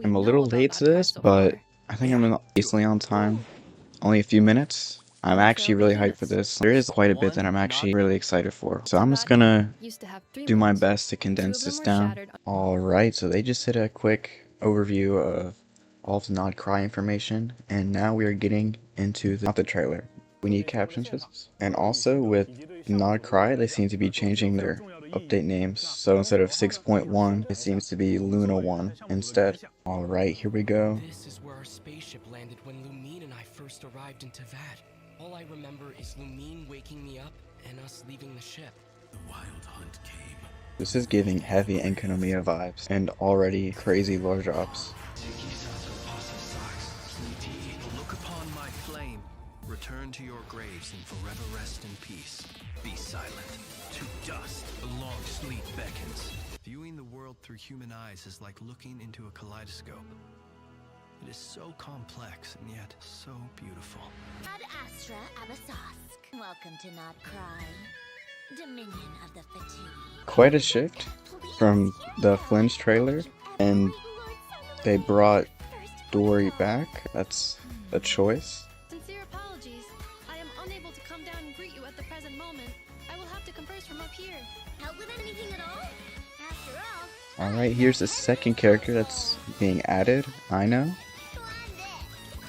I'm a little late to this, but I think I'm decently on time. Only a few minutes. I'm actually really hyped for this. There is quite a bit that I'm actually really excited for. So I'm just gonna do my best to condense this down. Alright, so they just did a quick overview of all of the Nod Cry information, and now we are getting into not the trailer. We need captions for this. And also with Nod Cry, they seem to be changing their update names. So instead of 6.1, it seems to be Luna 1 instead. Alright, here we go. This is where our spaceship landed when Lumine and I first arrived into Vat. All I remember is Lumine waking me up and us leaving the ship. The wild hunt came. This is giving heavy Enkanomiya vibes, and already crazy lore drops. Look upon my flame. Return to your graves and forever rest in peace. Be silent. To dust. The long sleep beckons. Viewing the world through human eyes is like looking into a kaleidoscope. It is so complex and yet so beautiful. Ad Astra Abasask. Welcome to Not Cry. Dominion of the Fatigue. Quite a shift from the Flinch trailer, and they brought Dory back. That's a choice. Sincere apologies. I am unable to come down and greet you at the present moment. I will have to converse from up here. Help with anything at all? After all, Alright, here's the second character that's being added, Ino.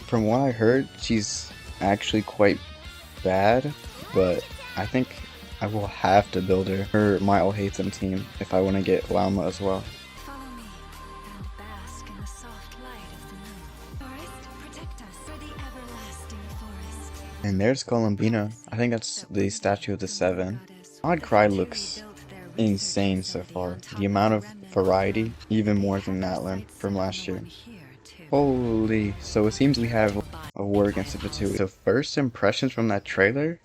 From what I heard, she's actually quite bad, but I think I will have to build her for my All Hate Them team if I want to get Lauma as well. Follow me and bask in the soft light of the moon. Forest, protect us for the everlasting forest. And there's Columbina. I think that's the statue of the Seven. Nod Cry looks insane so far. The amount of variety, even more than Natlan from last year. Holy, so it seems we have a war against the Fatui. So first impressions from that trailer,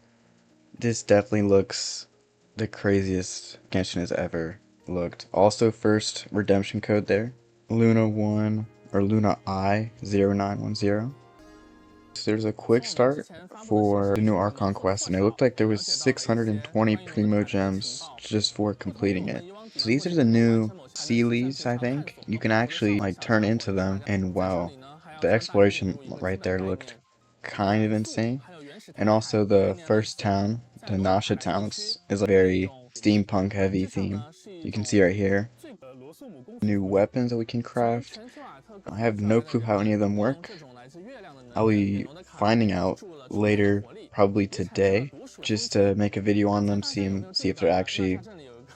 this definitely looks the craziest Genshin has ever looked. Also first redemption code there, Luna 1 or Luna I 0910. So there's a quick start for the new Archon quest, and it looked like there was 620 Primo Gems just for completing it. So these are the new Sealies, I think. You can actually like turn into them, and wow, the exploration right there looked kind of insane. And also the first town, the Nasha town, is a very steampunk heavy theme. You can see right here. New weapons that we can craft. I have no clue how any of them work. I'll be finding out later, probably today, just to make a video on them, see if they're actually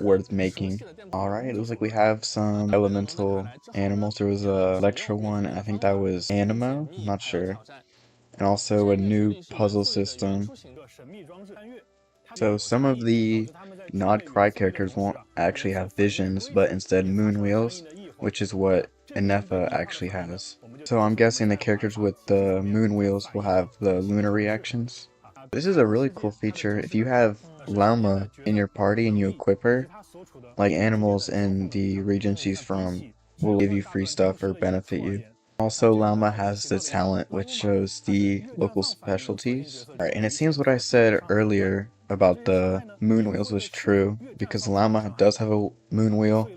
worth making. Alright, it looks like we have some elemental animals. There was a Electro one, I think that was Animo, I'm not sure. And also a new puzzle system. So some of the Nod Cry characters won't actually have visions, but instead moon wheels, which is what Inefa actually has. So I'm guessing the characters with the moon wheels will have the lunar reactions. This is a really cool feature. If you have Lauma in your party and you equip her, like animals in the region she's from will give you free stuff or benefit you. Also, Lauma has the talent which shows the local specialties. Alright, and it seems what I said earlier about the moon wheels was true, because Lauma does have a moon wheel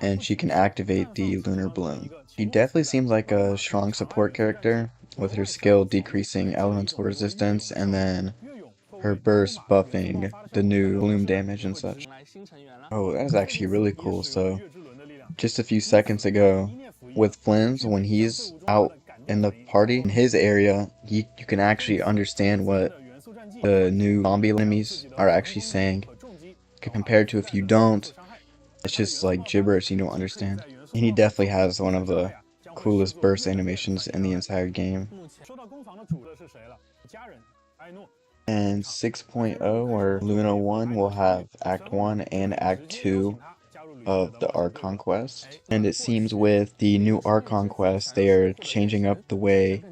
and she can activate the lunar bloom. She definitely seems like a strong support character, with her skill decreasing elemental resistance and then her burst buffing the new bloom damage and such. Oh, that is actually really cool. So just a few seconds ago with Flims, when he's out in the party in his area, you can actually understand what the new zombie enemies are actually saying, compared to if you don't, it's just like gibberish you don't understand. And he definitely has one of the coolest burst animations in the entire game. And 6.0 or Luna 1 will have Act 1 and Act 2 of the Archon quest. And it seems with the new Archon quest, they are changing up the way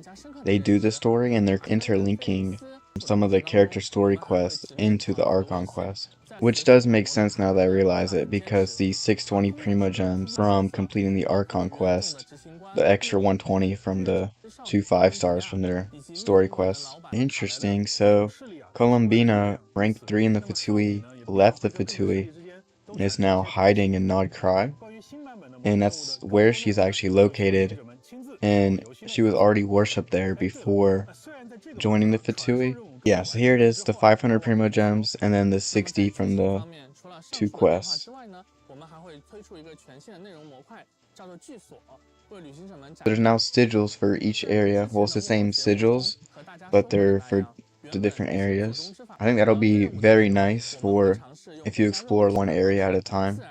they do the story, and they're interlinking some of the character story quests into the Archon quest. Which does make sense now that I realize it, because the 620 Primo Gems from completing the Archon quest, the extra 120 from the 2 5-stars from their story quests. Interesting, so Columbina, ranked 3 in the Fatui, left the Fatui, and is now hiding in Nod Cry. and that's where she's actually located, and she was already worshipped there before joining the Fatui. Yeah, so here it is, the 500 Primo Gems, and then the 60 from the 2 quests. There's now sigils for each area. Well, it's the same sigils, but they're for the different areas. I think that'll be very nice for if you explore one area at a time.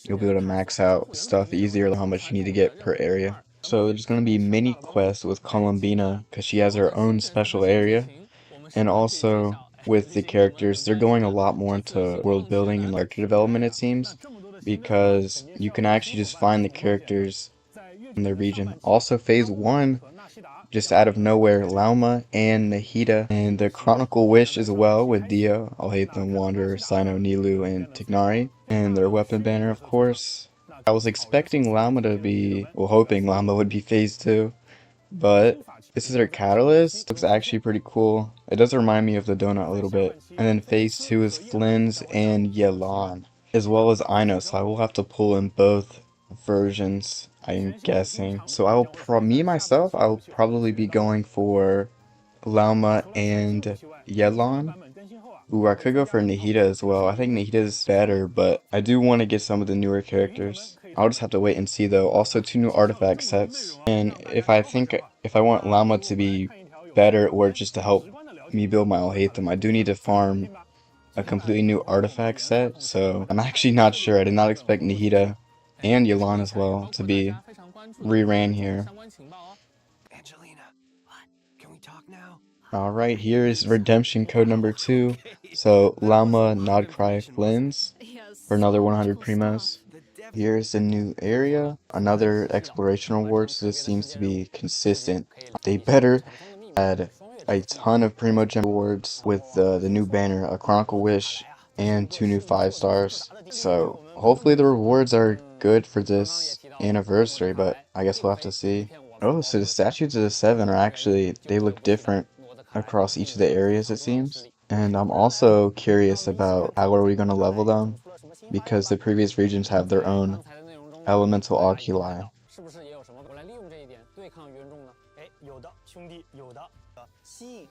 You'll be able to max out stuff easier, how much you need to get per area. So there's going to be mini quests with Columbina, because she has her own special area. And also with the characters, they're going a lot more into world building and character development, it seems, because you can actually just find the characters in the region. Also, Phase 1, just out of nowhere, Lauma and Nahida, and the Chronicle Wish as well with Dio, Alhaitham, Wanderer, Sino, Nilu, and Tignari, and their weapon banner, of course. I was expecting Lauma to be, well, hoping Lauma would be Phase 2, but this is her catalyst. Looks actually pretty cool. It does remind me of the donut a little bit. And then Phase 2 is Flynn's and Yelan, as well as Ino, so I will have to pull in both versions, I'm guessing. So me myself, I'll probably be going for Lauma and Yelan. Ooh, I could go for Nahida as well. I think Nahida's better, but I do want to get some of the newer characters. I'll just have to wait and see though. Also 2 new artifact sets. And if I want Llama to be better or just to help me build my Alhaitham, I do need to farm a completely new artifact set. So I'm actually not sure. I did not expect Nahida and Yelan as well to be re-ran here. Angelina, can we talk now? Alright, here is redemption code number 2. So, Llama, Nodcry, Flynn's for another 100 primos. Here's the new area, another exploration reward, so this seems to be consistent. They better add a ton of Primo Gem rewards with the new banner, a Chronicle Wish, and 2 new 5 stars. So, hopefully the rewards are good for this anniversary, but I guess we'll have to see. Oh, so the statues of the 7 are actually, they look different across each of the areas, it seems. And I'm also curious about how are we going to level them, because the previous regions have their own elemental oculi.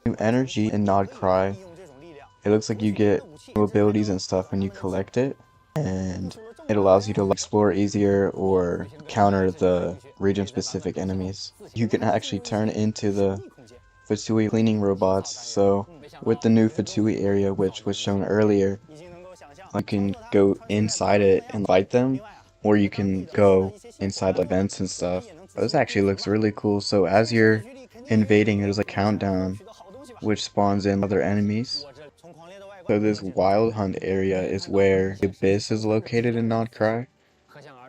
New energy in Nodcry. It looks like you get new abilities and stuff when you collect it, and it allows you to explore easier or counter the region-specific enemies. You can actually turn into the Fatui cleaning robots, so with the new Fatui area, which was shown earlier, you can go inside it and fight them, or you can go inside the vents and stuff. This actually looks really cool. So as you're invading, there's a countdown which spawns in other enemies. So this Wild Hunt area is where the Abyss is located in Nodcry.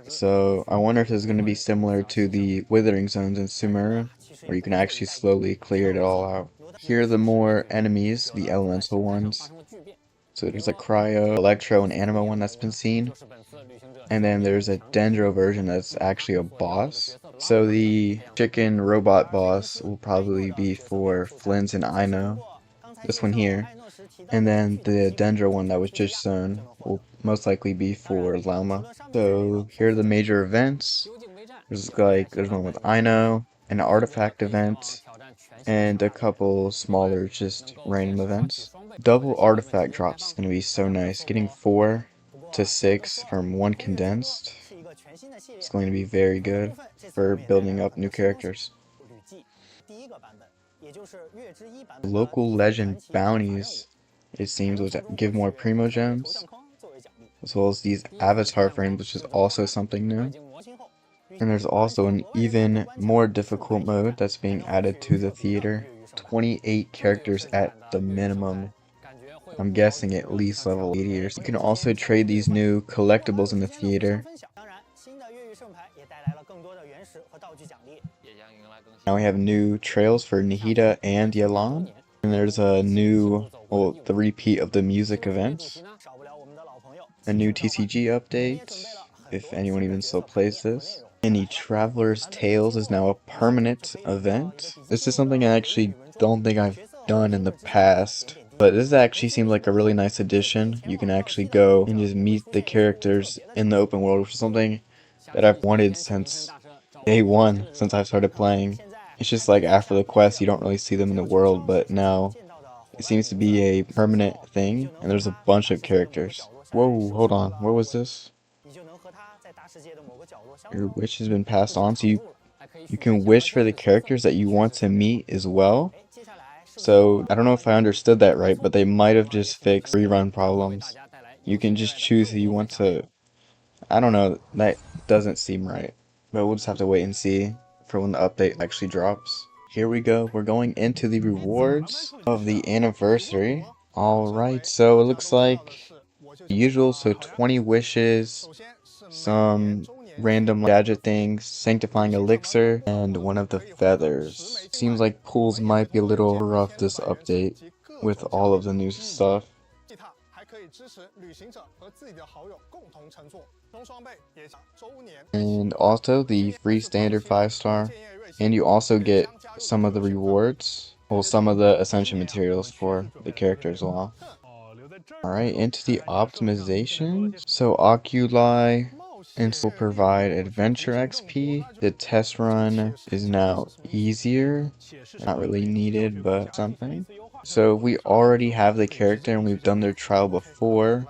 So I wonder if this is going to be similar to the Withering Zones in Sumeru, where you can actually slowly clear it all out. Here are the more enemies, the elemental ones. So there's a Cryo, Electro, and Anima one that's been seen. And then there's a Dendro version that's actually a boss. So the chicken robot boss will probably be for Flynn's and Ino. This one here. And then the Dendro one that was just shown will most likely be for Lauma. So here are the major events. There's one with Ino, an artifact event, and a couple smaller just random events. Double artifact drops is going to be so nice. Getting 4 to 6 from 1 condensed is going to be very good for building up new characters. Local legend bounties, it seems, which give more Primo Gems, as well as these avatar frames, which is also something new. And there's also an even more difficult mode that's being added to the theater. 28 characters at the minimum. I'm guessing at least level 80 or so. You can also trade these new collectibles in the theater. Now we have new trails for Nahida and Yelan. And there's a new, well, the repeat of the music events. A new TCG update, if anyone even still plays this. Any Traveler's Tales is now a permanent event. This is something I actually don't think I've done in the past, but this actually seems like a really nice addition. You can actually go and just meet the characters in the open world, which is something that I've wanted since day one, since I started playing. It's just like after the quest, you don't really see them in the world, but now it seems to be a permanent thing, and there's a bunch of characters. Whoa, hold on, what was this? Your wish has been passed on, so you can wish for the characters that you want to meet as well. So, I don't know if I understood that right, but they might have just fixed rerun problems. You can just choose who you want to. I don't know, that doesn't seem right. But we'll just have to wait and see for when the update actually drops. Here we go, we're going into the rewards of the anniversary. Alright, so it looks like the usual, so 20 wishes, some random gadget things, sanctifying elixir, and one of the feathers. Seems like pools might be a little rough this update with all of the new stuff. And also the free standard 5-star, and you also get some of the rewards, well, some of the ascension materials for the character as well. Alright, into the optimization. So Oculi and will provide adventure XP. The test run is now easier. Not really needed, but something. So we already have the character and we've done their trial before.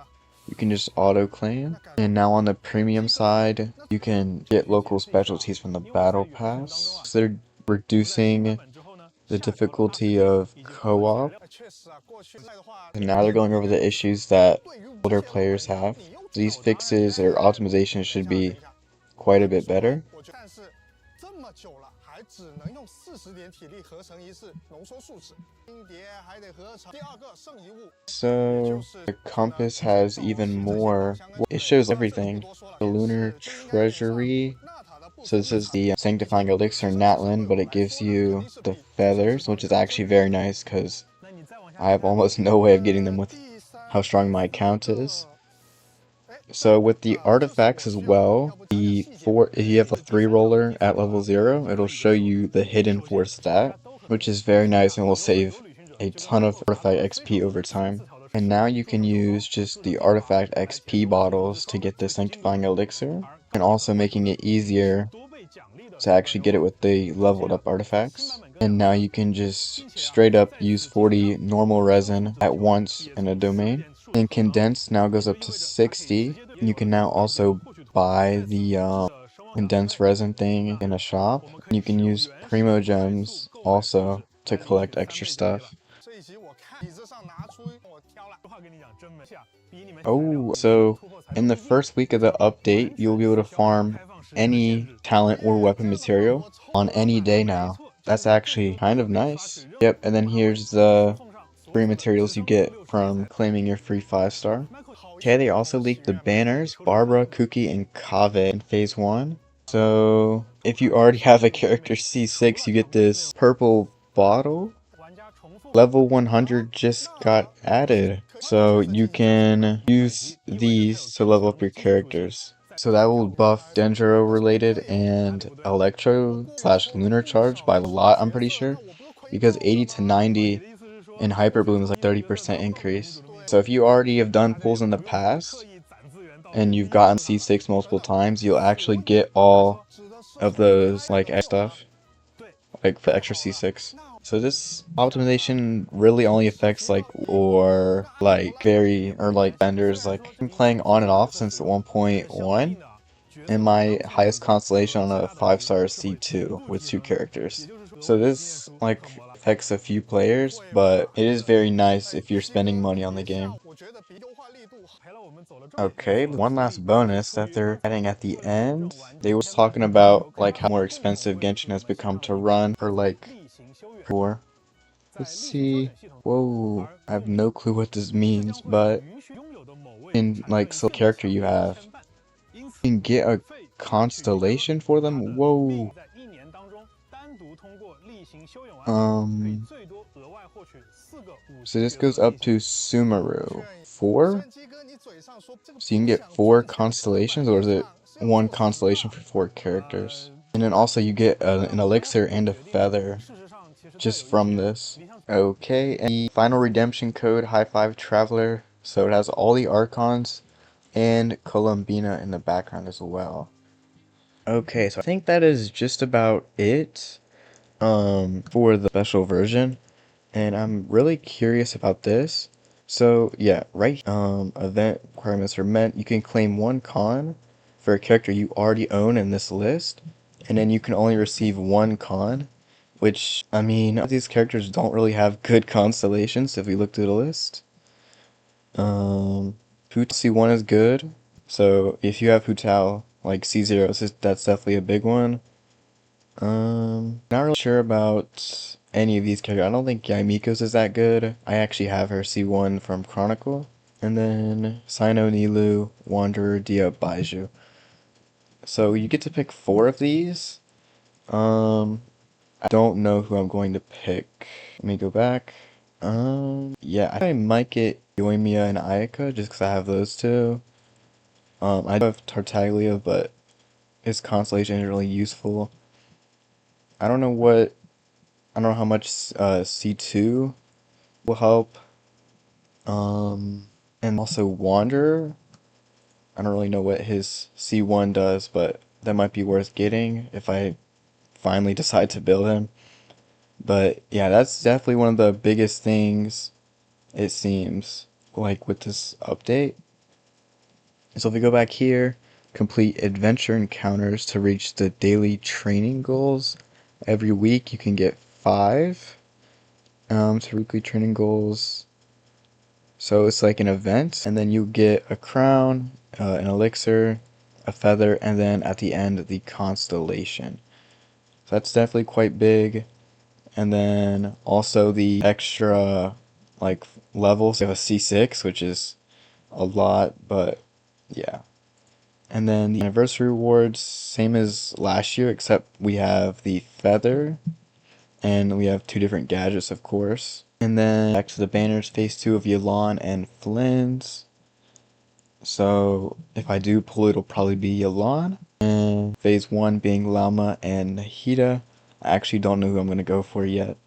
You can just auto claim. And now on the premium side, you can get local specialties from the battle pass. So they're reducing the difficulty of co-op. And now they're going over the issues that older players have. These fixes or optimizations should be quite a bit better. So the compass has even more. It shows everything. The lunar treasury. So this is the sanctifying elixir Natlin, but it gives you the feathers, which is actually very nice because I have almost no way of getting them with how strong my account is. So with the artifacts as well, if you have a 3-roller at level 0, it'll show you the hidden 4 stat, which is very nice and will save a ton of artifact XP over time. And now you can use just the artifact XP bottles to get the sanctifying elixir, and also making it easier to actually get it with the leveled up artifacts. And now you can just straight up use 40 normal resin at once in a domain. And condensed now goes up to 60. You can now also buy the condensed resin thing in a shop. You can use primo gems also to collect extra stuff. Oh, so in the first week of the update, you'll be able to farm any talent or weapon material on any day now. That's actually kind of nice. Yep, and then here's the free materials you get from claiming your free 5-star. Okay, they also leaked the banners, Barbara, Cookie, and Kave in Phase 1. So, if you already have a character C6, you get this purple bottle. Level 100 just got added, so you can use these to level up your characters. So that will buff Dendro related and Electro / Lunar Charge by a lot, I'm pretty sure, because 80 to 90 in Hyper Bloom is like 30% increase. So if you already have done pulls in the past and you've gotten C6 multiple times, you'll actually get all of those like stuff, like for extra C6. So this optimization really only affects like vendors. Like I've been playing on and off since 1.1, and my highest constellation on a 5-star is C2 with 2 characters. So this like affects a few players, but it is very nice if you're spending money on the game. Okay, one last bonus that they're adding at the end. They were talking about like how more expensive Genshin has become to run for like 4. Let's see. Whoa, I have no clue what this means, but in like so character you have, you can get a constellation for them. Whoa. So this goes up to Sumeru. 4? So you can get 4 constellations, or is it 1 constellation for 4 characters? And then also you get an elixir and a feather just from this. Okay, and the final redemption code, High Five Traveler. So it has all the Archons and Columbina in the background as well. Okay, so I think that is just about it for the special version, and I'm really curious about this. So yeah, right, event requirements are met. You can claim one con for a character you already own in this list, and then you can only receive one con, which, I mean, these characters don't really have good constellations if we look through the list. Hu C1 is good, so if you have Hu Tao, like C0, that's definitely a big one. Not really sure about any of these characters. I don't think Yaimiko's is that good. I actually have her C1 from Chronicle. And then Sino, Nilu, Wanderer, Dia, Baiju. So you get to pick 4 of these. I don't know who I'm going to pick. Let me go back. Yeah, I might get Yoimiya and Ayaka just because I have those two. I do have Tartaglia, but his constellation isn't really useful. I don't know what, I don't know how much C2 will help. And also Wanderer. I don't really know what his C1 does, but that might be worth getting if I finally decide to build him. But yeah, that's definitely one of the biggest things, it seems, like with this update. So if we go back here, complete adventure encounters to reach the daily training goals. Every week you can get 5 to weekly training goals. So it's like an event, and then you get a crown, an elixir, a feather, and then at the end the constellation. So that's definitely quite big. And then also the extra like levels. You have a C6, which is a lot, but yeah. And then the anniversary rewards, same as last year, except we have the feather, and we have 2 different gadgets, of course. And then back to the banners, phase 2 of Yelan and Flynn's. So if I do pull it, it'll probably be Yelan. And phase 1 being Lama and Nahida. I actually don't know who I'm going to go for yet.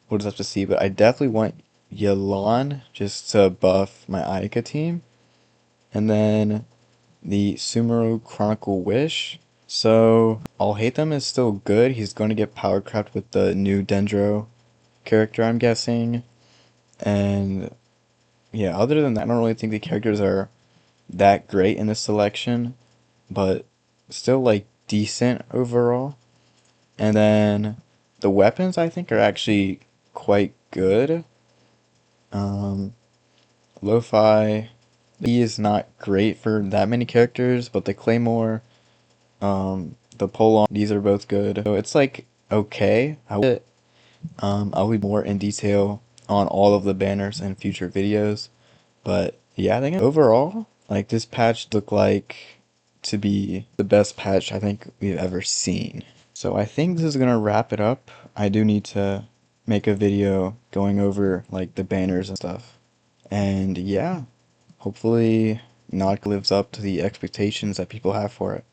We'll just have to see, but I definitely want Yelan just to buff my Ayaka team. And then the Sumeru Chronicle Wish. So, I'll Hate Them is still good. He's going to get power crept with the new Dendro character, I'm guessing. And yeah, other than that, I don't really think the characters are that great in this selection, but still like decent overall. And then the weapons I think are actually quite good. Lo-Fi, he is not great for that many characters, but the Claymore, the Polon, these are both good. So it's like okay. I'll be more in detail on all of the banners in future videos. But yeah, I think overall, like this patch looked like to be the best patch I think we've ever seen. So I think this is gonna wrap it up. I do need to make a video going over like the banners and stuff. And yeah, hopefully Naut lives up to the expectations that people have for it.